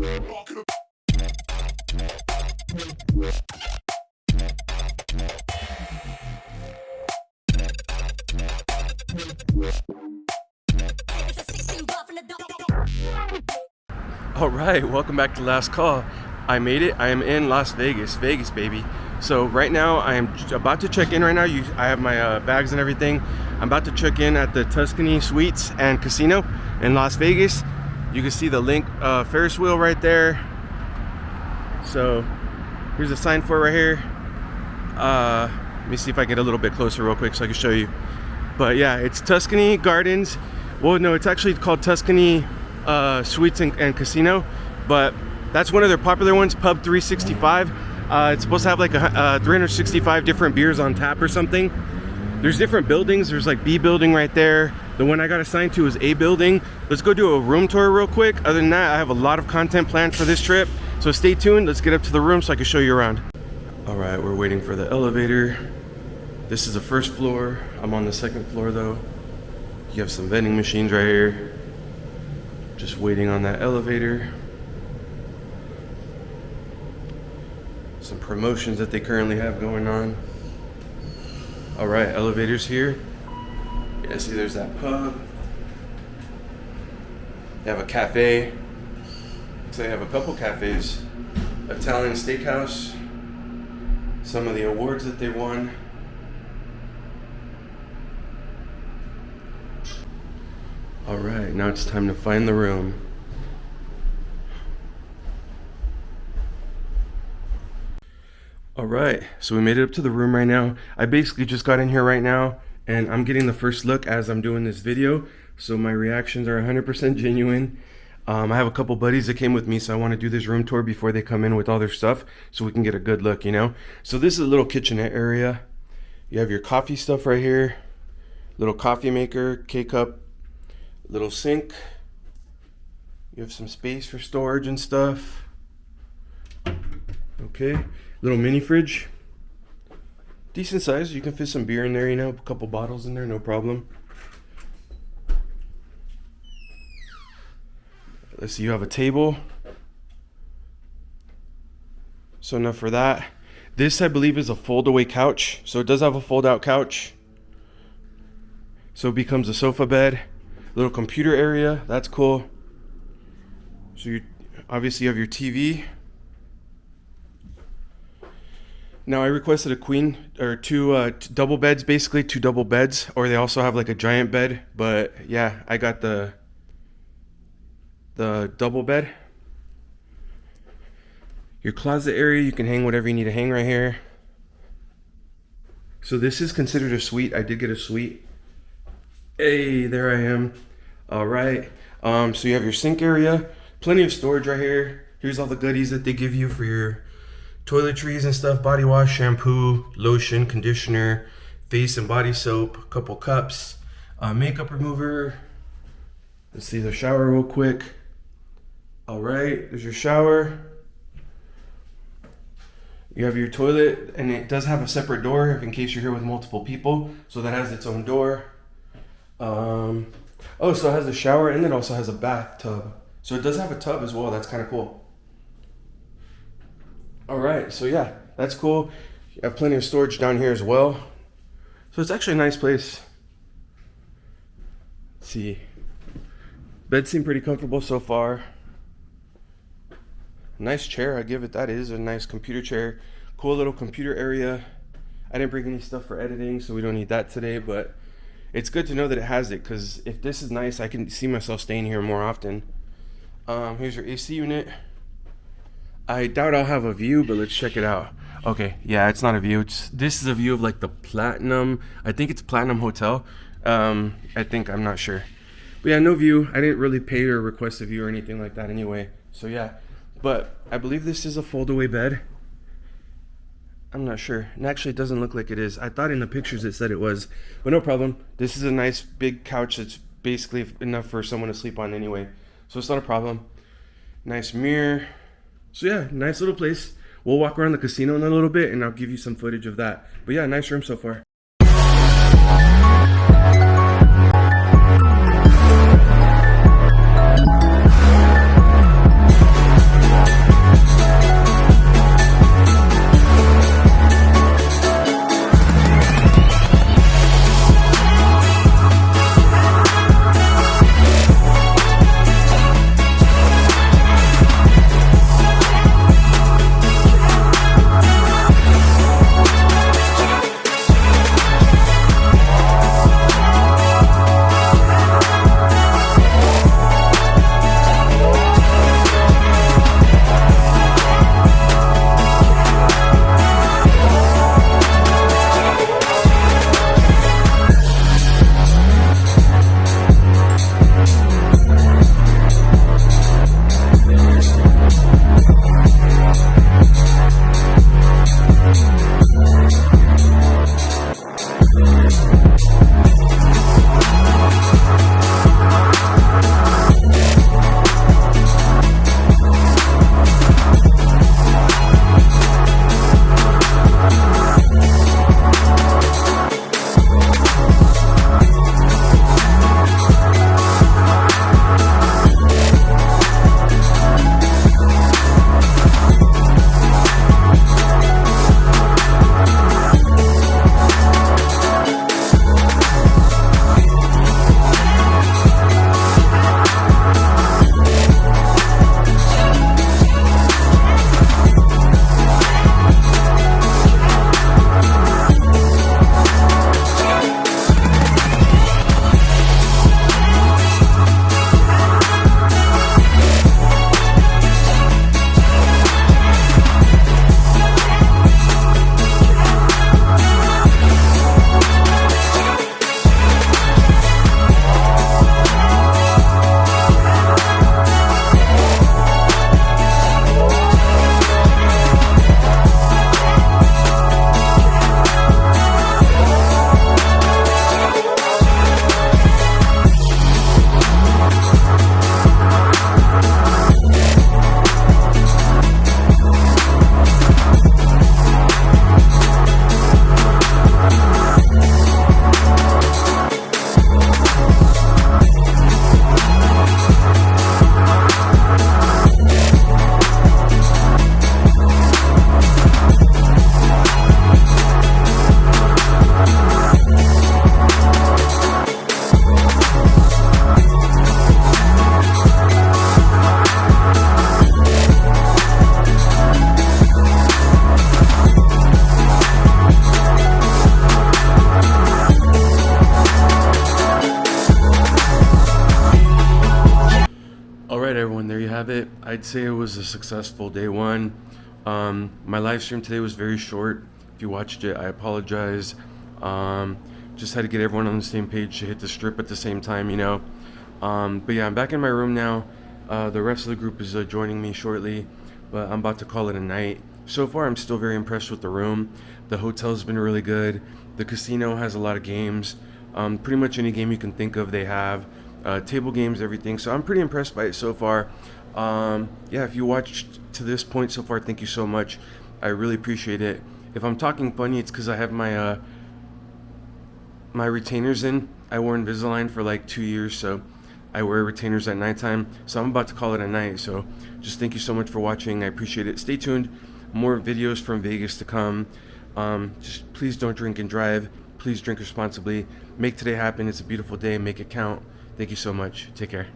All right, welcome back to Last Call. I made it. I am in Las Vegas, baby. So right now I am about to check in right now. I have my bags and everything. I'm about to check in at the Tuscany Suites and Casino in Las Vegas. You can see the link Ferris wheel right there. So here's a sign for it right here. Let me see if I get a little bit closer real quick so I can show you. But yeah, it's Tuscany Gardens. Well, no, it's actually called Tuscany Suites and Casino, but that's one of their popular ones, Pub 365. It's supposed to have like 365 different beers on tap or something. There's different buildings. There's like B building right there. The one I got assigned to is A building. Let's go do a room tour real quick. Other than that, I have a lot of content planned for this trip, so stay tuned. Let's get up to the room so I can show you around. All right, we're waiting for the elevator. This is the first floor. I'm on the second floor though. You have some vending machines right here. Just waiting on that elevator. Some promotions that they currently have going on. All right, elevators here. Yeah, see there's that pub. They have a cafe. So they have a couple cafes. Italian steakhouse. Some of the awards that they won. All right, now it's time to find the room. All right, so we made it up to the room right now. I basically just got in here right now and I'm getting the first look as I'm doing this video. So my reactions are 100% genuine. I have a couple buddies that came with me, so I want to do this room tour before they come in with all their stuff so we can get a good look, you know? So this is a little kitchenette area. You have your coffee stuff right here. Little coffee maker, K-cup. Little sink. You have some space for storage and stuff. Okay, little mini fridge. Decent size. You can fit some beer in there, you know, a couple bottles in there, no problem. Let's see, you have a table. So enough for that. This, I believe, is a fold-away couch. So it does have a fold-out couch. So it becomes a sofa bed. Little computer area, that's cool. So you obviously have your TV. Now I requested a queen or two double beds, basically 2 double beds, or they also have like a giant bed, but yeah, I got the double bed. Your closet area, you can hang whatever you need to hang right here. So this is considered a suite. I did get a suite. Hey, there I am. All right, so you have your sink area, plenty of storage right here. Here's all the goodies that they give you for your toiletries and stuff, body wash, shampoo, lotion, conditioner, face and body soap, a couple cups, makeup remover. Let's see the shower real quick. All right, there's your shower. You have your toilet, and it does have a separate door if in case you're here with multiple people, so that has its own door. Oh, so it has a shower and it also has a bathtub. So it does have a tub as well. That's kind of cool. All right, so yeah, that's cool. You have plenty of storage down here as well. So it's actually a nice place. Let's see. Beds seem pretty comfortable so far. Nice chair, I give it that. It is a nice computer chair. Cool little computer area. I didn't bring any stuff for editing, so we don't need that today, but it's good to know that it has it, because if this is nice, I can see myself staying here more often. Here's your AC unit. I doubt I'll have a view, but let's check it out. Okay, yeah, it's not a view. This is a view of like the Platinum. I think it's Platinum Hotel. I'm not sure. But yeah, no view. I didn't really pay or request a view or anything like that anyway. So yeah, but I believe this is a fold-away bed. I'm not sure. And actually, it doesn't look like it is. I thought in the pictures it said it was, but no problem. This is a nice big couch that's basically enough for someone to sleep on anyway. So it's not a problem. Nice mirror. So yeah, nice little place. We'll walk around the casino in a little bit and I'll give you some footage of that. But yeah, nice room so far. I'd say it was a successful day one. My live stream today was very short. If you watched it, I apologize. Just had to get everyone on the same page to hit the strip at the same time, you know. But yeah, I'm back in my room now. The rest of the group is joining me shortly, but I'm about to call it a night. So far, I'm still very impressed with the room. The hotel's been really good. The casino has a lot of games. Pretty much any game you can think of, they have. Table games, everything. So I'm pretty impressed by it so far. Yeah, if you watched to this point so far, thank you so much. I really appreciate it. If I'm talking funny, it's because I have my my retainers in. I wore Invisalign for like 2 years, so I wear retainers at nighttime. So I'm about to call it a night. So just thank you so much for watching. I appreciate it. Stay tuned. More videos from Vegas to come. Just please don't drink and drive. Please drink responsibly. Make today happen. It's a beautiful day. Make it count. Thank you so much. Take care.